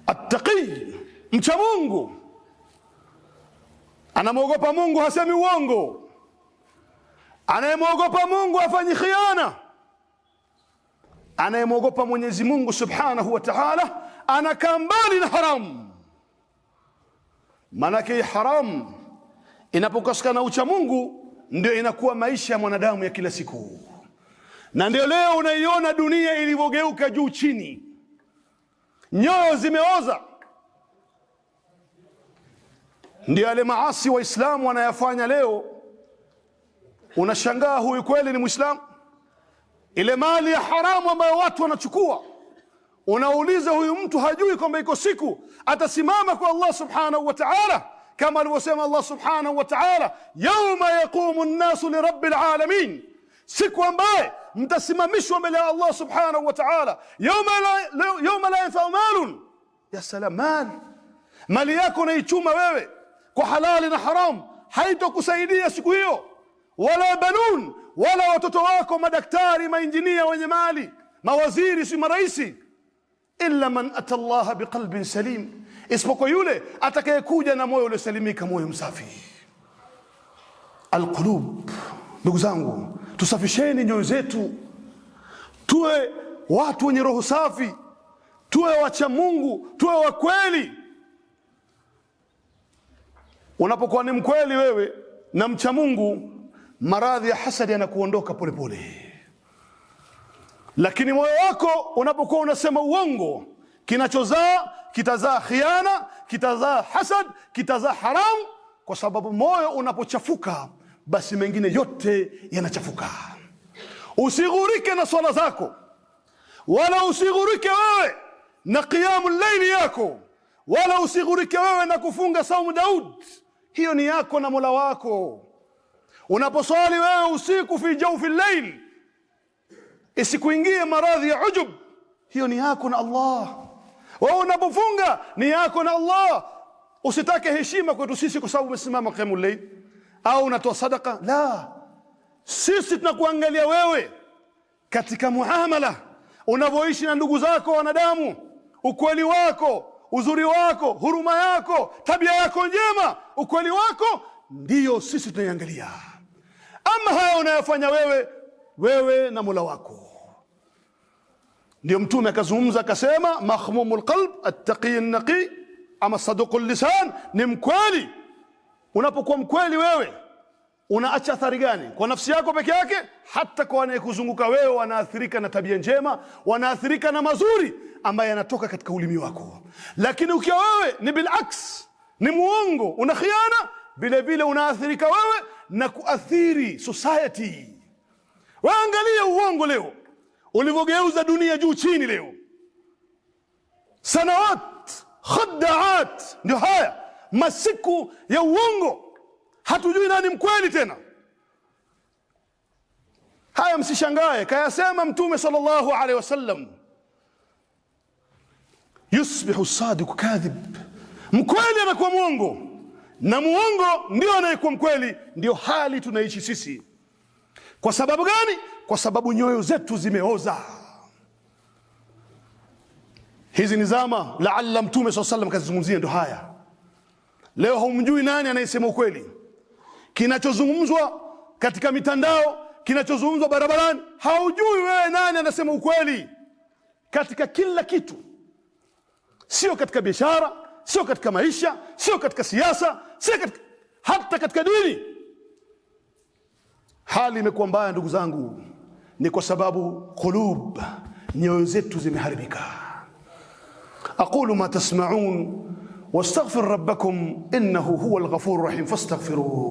Attaqi, mcha Mungu, anamwogopa Mungu, hasemi uongo. Anayemwogopa Mungu hafanyi khiana. Anayemwogopa Mwenyezi Mungu Subhanahu wa Ta'ala anakaa mbali na haramu. Manake haramu inapokosekana ucha Mungu ndio inakuwa maisha ya mwanadamu ya kila siku. Na ndio leo unaiona dunia ilivyogeuka juu chini. Nyoyo zimeoza. Ndio yale maasi Waislamu wanayafanya leo. Unashangaa huyu kweli ni Muislamu? Ile mali ya haramu ambayo watu wanachukua, unauliza huyu mtu hajui kwamba iko siku atasimama kwa Allah Subhanahu wa Ta'ala, kama alivyosema Allah Subhanahu wa Ta'ala, yawma yaqumu an-nasu li rabbil alamin, siku ambaye mtasimamishwa mbele ya Allah Subhanahu wa Ta'ala. Yawma la yanfa'u malun, ya salam, mali yako unaichuma wewe kwa halali na haram haitokusaidia siku hiyo, wala banun, wala watoto wako madaktari, mainjinia wenye mali, mawaziri, si maraisi, illa man ata Allah biqalbin salim, isipokuwa yule atakayekuja na moyo uliosalimika, moyo msafi. Alqulub, ndugu zangu, tusafisheni nyoyo zetu, tuwe watu wenye roho safi, tuwe wacha Mungu, tuwe wa kweli. Unapokuwa ni mkweli wewe na mcha Mungu, maradhi ya hasadi yanakuondoka polepole. Lakini moyo wako unapokuwa unasema uongo, kinachozaa kitazaa khiana, kitazaa hasad, kitazaa haram. Kwa sababu moyo unapochafuka, basi mengine yote yanachafuka. Usighurike na swala zako, wala usighurike wewe na qiyamul layli yako, wala usighurike wewe na kufunga saumu Daud. Hiyo ni yako na Mola wako. Unaposwali wewe usiku fi jawfi layl, isikuingie maradhi ya ujub, hiyo ni yako na Allah. Wewe unapofunga ni yako na Allah. Usitake heshima kwetu sisi kwa sababu umesimama qiyamul layl au unatoa sadaka. La, sisi tunakuangalia wewe katika muamala, unavyoishi na ndugu zako wanadamu, ukweli wako, uzuri wako, huruma yako, tabia yako njema, ukweli wako, ndiyo sisi tunaiangalia. Ama haya unayofanya wewe na Mola wako. Ndio Mtume akazungumza akasema, mahmumul qalb attaqi an-naqi, ama saduqul lisan, ni mkweli. Unapokuwa mkweli wewe, unaacha athari gani kwa nafsi yako peke yake? Hata kwa wanayekuzunguka wewe wanaathirika na tabia njema, wanaathirika na mazuri ambayo yanatoka katika ulimi wako. Lakini ukiwa wewe ni bilaks, ni muongo, una khiana, vile vile unaathirika wewe na kuathiri society. Waangalia uongo leo ulivyogeuza dunia juu chini leo. Sanawat khaddaat, ndio haya masiku ya uongo. Hatujui nani mkweli tena. Haya msishangae, kayasema Mtume sallallahu alaihi wasallam, yusbihu sadiq kadhib, mkweli anakuwa muongo na muongo ndio anayekuwa mkweli. Ndio hali tunaishi sisi. Kwa sababu gani? Kwa sababu nyoyo zetu zimeoza. Hizi ni zama laalla Mtume sallallahu alaihi wasallam kazungumzia ndio haya. Leo humjui nani anayesema ukweli. Kinachozungumzwa katika mitandao, kinachozungumzwa barabarani, haujui wewe nani anasema ukweli. Katika kila kitu, sio katika biashara, sio katika maisha, sio katika siasa, sio katika, hata katika dini. Hali imekuwa mbaya ndugu zangu, ni kwa sababu qulub, nyoyo zetu zimeharibika. aqulu ma tasma'un wastaghfir rabbakum innahu huwal ghafurur rahim fastaghfiruhu.